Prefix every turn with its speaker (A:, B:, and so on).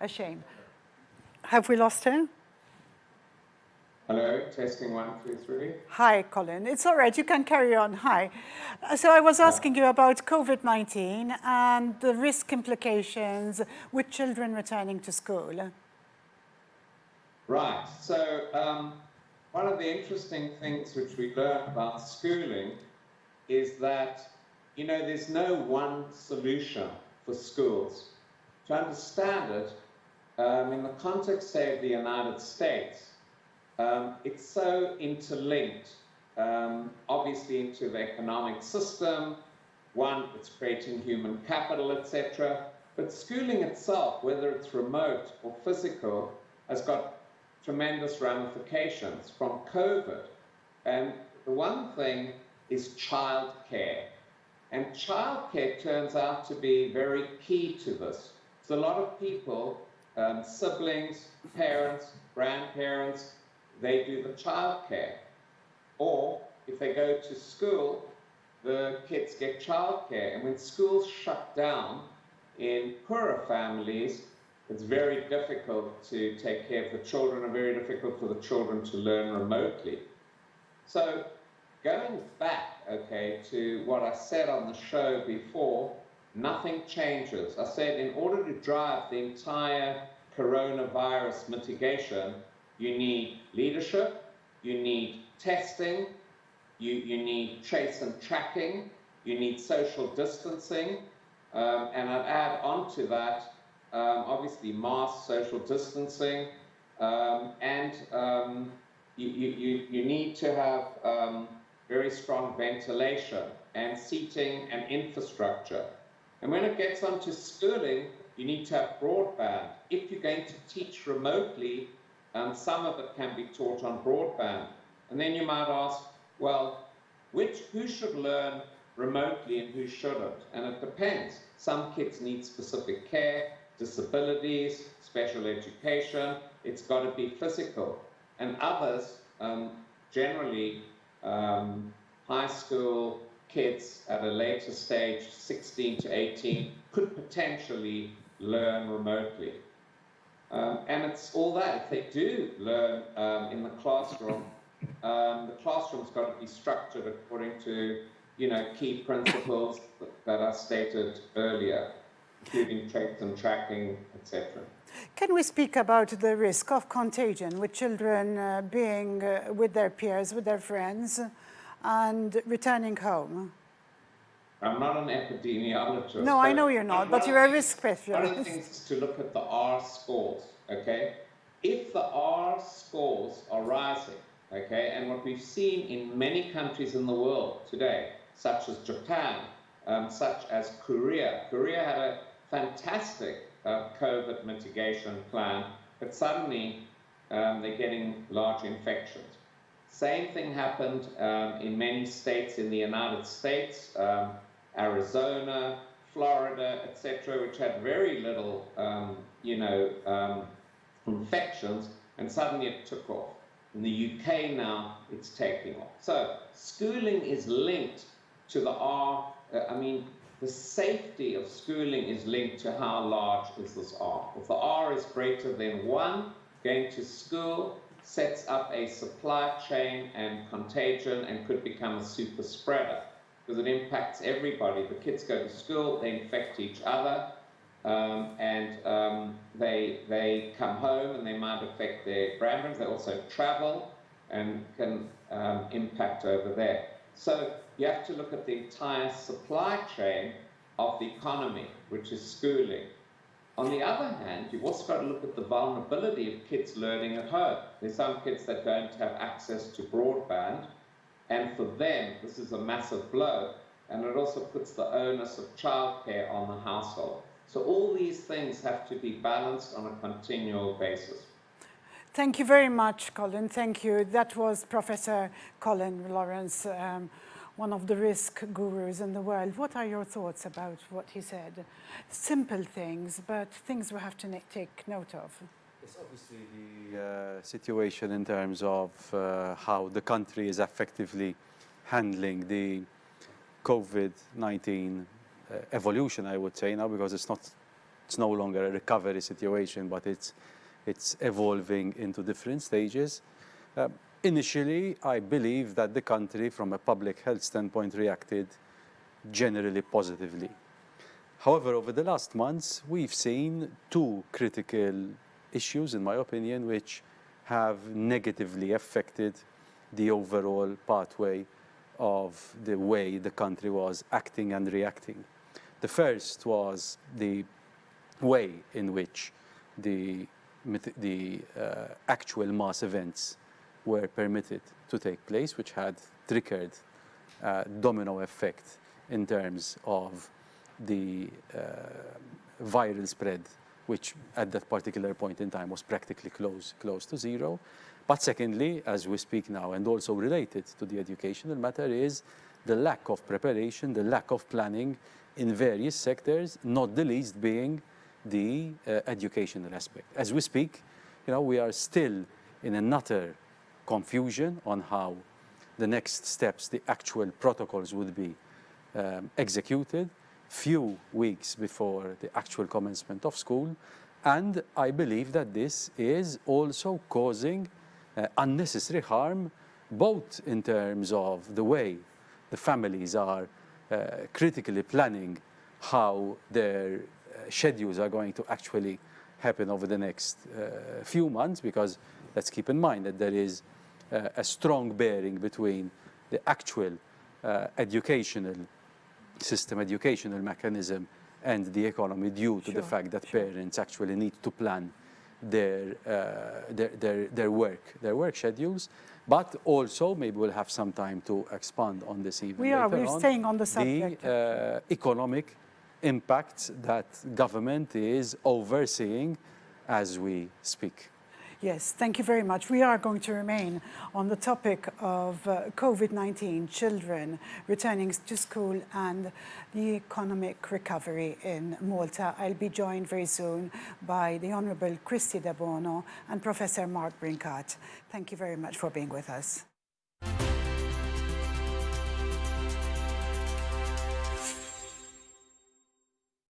A: a shame. Have we lost her?
B: Hello, testing 1, 2, 3.
A: Hi, Colin. It's all right, you can carry on. Hi. So I was asking you about COVID-19 and the risk implications with children returning to school.
B: Right, so one of the interesting things which we learned about schooling is that, you know, there's no one solution for schools. To understand it, in the context, say, of the United States, it's so interlinked, obviously into the economic system. One, it's creating human capital, etc. But schooling itself, whether it's remote or physical, has got tremendous ramifications from COVID. And the one thing is childcare. And childcare turns out to be very key to this. So a lot of people, siblings, parents, grandparents, they do the childcare. Or if they go to school, the kids get childcare. And when schools shut down in poorer families, it's very difficult to take care of the children and very difficult for the children to learn remotely. So going back, okay, to what I said on the show before, nothing changes. I said in order to drive the entire coronavirus mitigation, you need leadership, you need testing, you need trace and tracking, you need social distancing, and I'd add on to that, obviously masks, social distancing, and you need to have very strong ventilation and seating and infrastructure. And when it gets onto schooling, you need to have broadband. If you're going to teach remotely, some of it can be taught on broadband. And then you might ask, well, who should learn remotely and who shouldn't? And it depends. Some kids need specific care, disabilities, special education. It's got to be physical. And others, generally, high school kids at a later stage, 16 to 18, could potentially learn remotely. And it's all that. If they do learn in the classroom, the classroom's got to be structured according to, you know, key principles that I stated earlier, including trace and tracking, etc.
A: Can we speak about the risk of contagion with children being with their peers, with their friends, and returning home?
B: I'm not an epidemiologist.
A: No, I know you're not, but you're a risk specialist.
B: One of the things is to look at the R scores, okay? If the R scores are rising, okay, and what we've seen in many countries in the world today, such as Japan, such as Korea. Korea had a fantastic COVID mitigation plan, but suddenly they're getting large infections. Same thing happened in many states in the United States, Arizona, Florida, etc., which had very little, infections, and suddenly it took off. In the UK now, it's taking off. So schooling is linked to the R. The safety of schooling is linked to how large is this R. If the R is greater than 1, going to school sets up a supply chain and contagion and could become a super spreader because it impacts everybody. The kids go to school, they infect each other, and they come home and they might affect their grandparents. They also travel and can impact over there. So you have to look at the entire supply chain of the economy, which is schooling. On the other hand, you've also got to look at the vulnerability of kids learning at home. There's some kids that don't have access to broadband, and for them, this is a massive blow, and it also puts the onus of childcare on the household. So all these things have to be balanced on a continual basis.
A: Thank you very much, Colin. Thank you. That was Professor Colin Lawrence, one of the risk gurus in the world. What are your thoughts about what he said? Simple things, but things we have to take note of.
C: It's obviously the situation in terms of how the country is effectively handling the COVID-19 evolution, I would say now, because it's not it's no longer a recovery situation, but it's evolving into different stages. Initially, I believe that the country, from a public health standpoint, reacted generally positively. However, over the last months, we've seen two critical issues, in my opinion, which have negatively affected the overall pathway of the way the country was acting and reacting. The first was the way in which the actual mass events were permitted to take place, which had triggered a domino effect in terms of the viral spread, which at that particular point in time was practically close to zero. But secondly, as we speak now, and also related to the educational matter, is the lack of preparation, the lack of planning in various sectors, not the least being the educational aspect. As we speak, we are still in an utter confusion on how the next steps, the actual protocols would be executed, few weeks before the actual commencement of school. And I believe that this is also causing unnecessary harm, both in terms of the way the families are critically planning how their schedules are going to actually happen over the next few months, because let's keep in mind that there is a strong bearing between the actual educational system, educational mechanism, and the economy, due to the fact that parents actually need to plan their work schedules. But also, maybe we'll have some time to expand on this even later on.
A: We're staying on the subject.
C: The economic impacts that government is overseeing as we speak.
A: Yes, thank you very much. We are going to remain on the topic of COVID-19, children returning to school and the economic recovery in Malta. I'll be joined very soon by the Honourable Christy De Bono and Professor Mark Brinkat. Thank you very much for being with us.